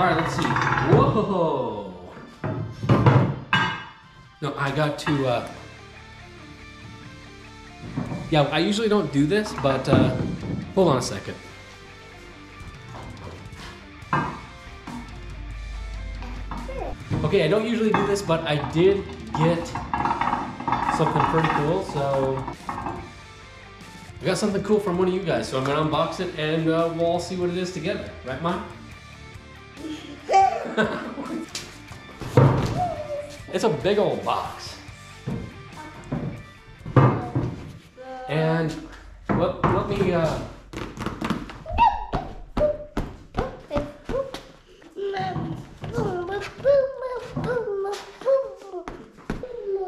All right, let's see. Whoa. No, I got to, yeah, I usually don't do this, but hold on a second. Okay, I don't usually do this, but I did get something pretty cool, so I got something cool from one of you guys, so I'm gonna unbox it and we'll all see what it is together. Right, Mom? It's a big old box. And let me,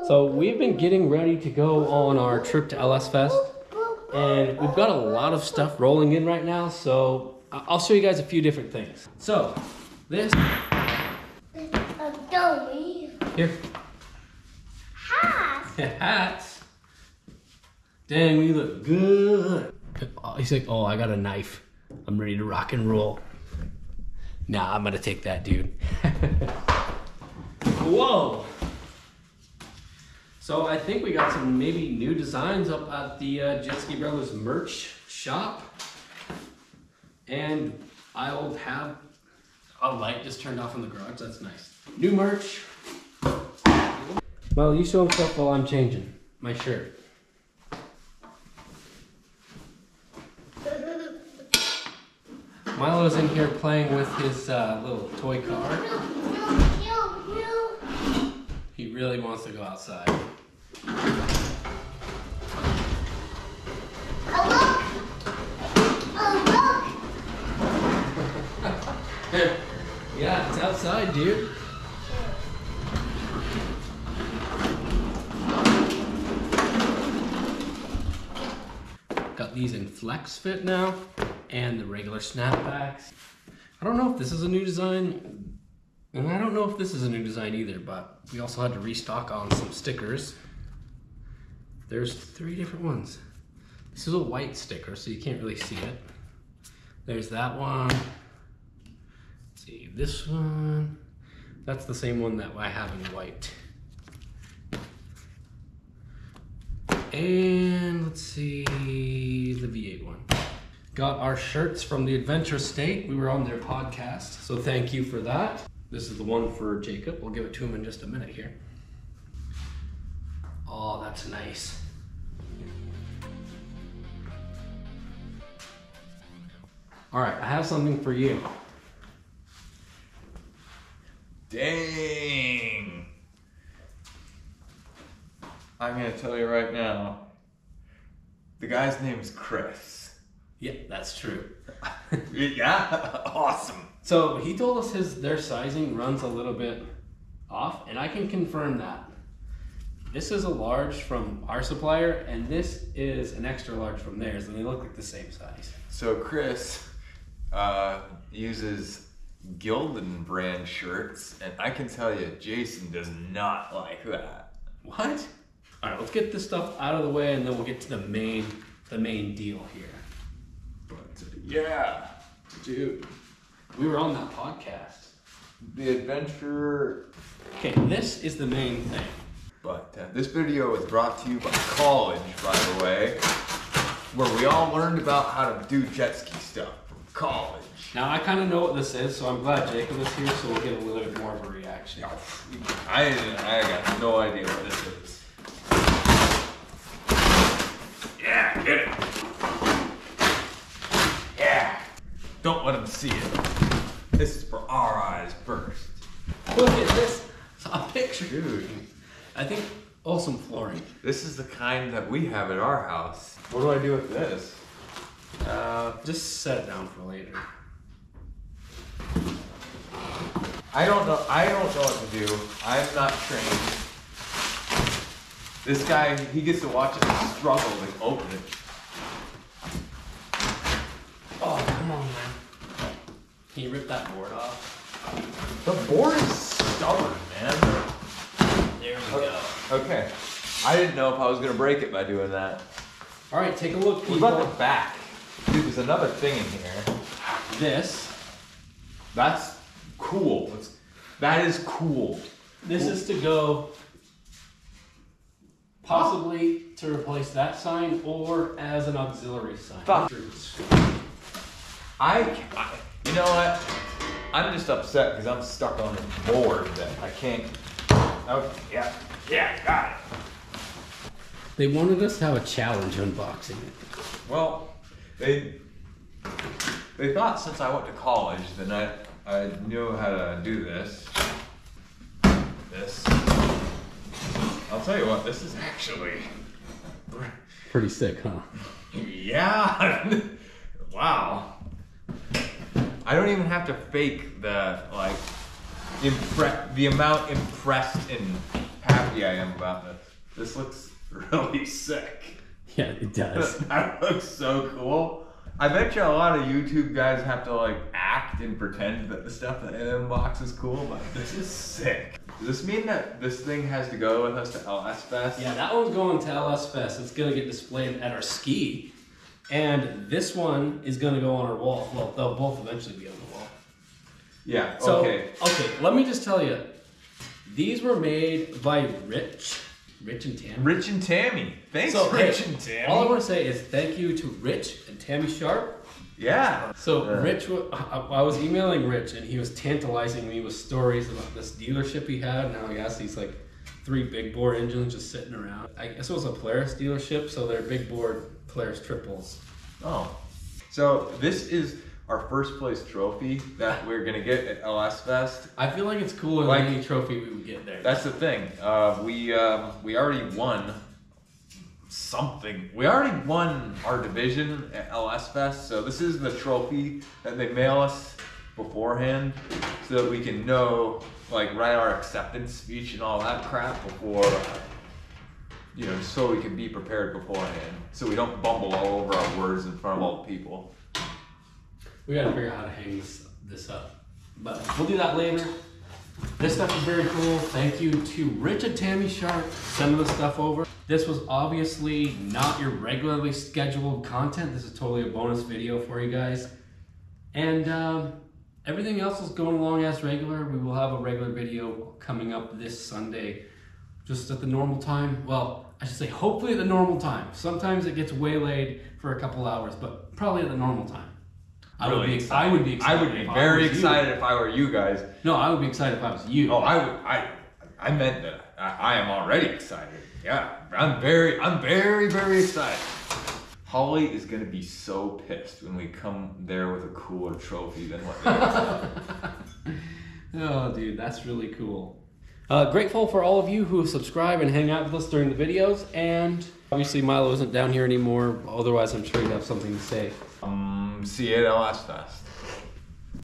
so we've been getting ready to go on our trip to LS Fest, and we've got a lot of stuff rolling in right now, so I'll show you guys a few different things. So, this. Here. Hats. Hats. Dang, we look good. He's like, oh, I got a knife. I'm ready to rock and roll. Nah, I'm gonna take that, dude. Whoa. So I think we got some maybe new designs up at the Jetski Brothers merch shop. And I'll have a light just turned off in the garage. That's nice. New merch. Well, you show him stuff while I'm changing my shirt. Milo's in here playing with his little toy car. He really wants to go outside. Yeah, it's outside, dude. Got these in flex fit now, and the regular snapbacks. I don't know if this is a new design, and I don't know if this is a new design either, but we also had to restock on some stickers. There's 3 different ones. This is a white sticker, so you can't really see it. There's that one. Let's see, this one. That's the same one that I have in white. And let's see, the V8 one. Got our shirts from the Adventure State. We were on their podcast, so thank you for that. This is the one for Jacob. We'll give it to him in just a minute here. Oh, that's nice. All right, I have something for you. Dang. I'm gonna tell you right now, the guy's name is Chris. Yeah, that's true. Yeah, awesome. So he told us their sizing runs a little bit off, and I can confirm that. This is a large from our supplier, and this is an extra large from theirs, and they look like the same size. So Chris uses Gildan brand shirts, and I can tell you, Jason does not like that. What? All right, let's get this stuff out of the way, and then we'll get to the main deal here. But yeah, Dude, we were on that podcast. the adventure. Okay, this is the main thing. But this video is brought to you by college, by the way, where we all learned about how to do jet ski stuff from college. Now, I kind of know what this is, so I'm glad Jacob is here, so we'll get a little bit more of a reaction. I got no idea what this is. Yeah, get it. Yeah. Don't let them see it. This is for our eyes first. Look at this. It's a picture. Dude. I think, oh, some flooring. This is the kind that we have at our house. What do I do with this? Just set it down for later. I don't know what to do. I'm not trained. This guy, he gets to watch us struggle to open it. Oh, come on, man. Can you rip that board off? The board is stubborn, man. There we go. Okay. I didn't know if I was gonna break it by doing that. All right, take a look, What people. about the back? Dude, there's another thing in here. This. That's cool. That is cool. This is to go possibly to replace that sign or as an auxiliary sign. Fuck. You know what? I'm just upset because I'm stuck on the board that I can't. Oh, yeah, got it. They wanted us to have a challenge unboxing it. Well, they thought since I went to college that I knew how to do this. I'll tell you what, this is actually Pretty sick, huh? yeah. Wow. I don't even have to fake the the amount impressed and happy I am about this. This looks really sick. Yeah, it does. That looks so cool. I bet you a lot of YouTube guys have to act and pretend that the stuff that in the box is cool, but this is sick. Does this mean that this thing has to go with us to LS Fest? Yeah, that one's going to LS Fest. It's going to get displayed at our ski. And this one is going to go on our wall. Well, they'll both eventually be on the wall. Yeah, So, okay. Let me just tell you. These were made by Rich and Tammy. Rich and Tammy. Thanks, Rich and Tammy. All I want to say is thank you to Rich and Tammy Sharp. Yeah. So Rich, I was emailing Rich and he was tantalizing me with stories about this dealership he had. Now he has these 3 big bore engines just sitting around. I guess it was a Polaris dealership, so they're big bore Polaris triples. Oh. So this is our first place trophy that we're gonna get at LS Fest. I feel like it's cooler than any trophy we would get there. That's the thing. We already won something. We already won our division at LS Fest, so this is the trophy that they mail us beforehand so that we can know, write our acceptance speech and all that crap before, so we can be prepared beforehand, so we don't bumble all over our words in front of all the people. We gotta figure out how to hang this up, but we'll do that later. This stuff is very cool. Thank you to Rich and Tammy Sharp sending this stuff over. This was obviously not your regularly scheduled content. This is totally a bonus video for you guys. And everything else is going along as regular. We will have a regular video coming up this Sunday, just at the normal time. Well, I should say hopefully at the normal time. Sometimes it gets waylaid for a couple hours, but probably at the normal time. I would be excited. I would be very excited if I were you guys. No, I would be excited if I was you. Oh, I meant that. I am already excited. Yeah, I'm very, very excited. Holly is gonna be so pissed when we come there with a cooler trophy than what they Oh, dude, that's really cool. Grateful for all of you who subscribe and hang out with us during the videos, and obviously Milo isn't down here anymore. Otherwise, I'm sure he'd have something to say. See you at LS Fest.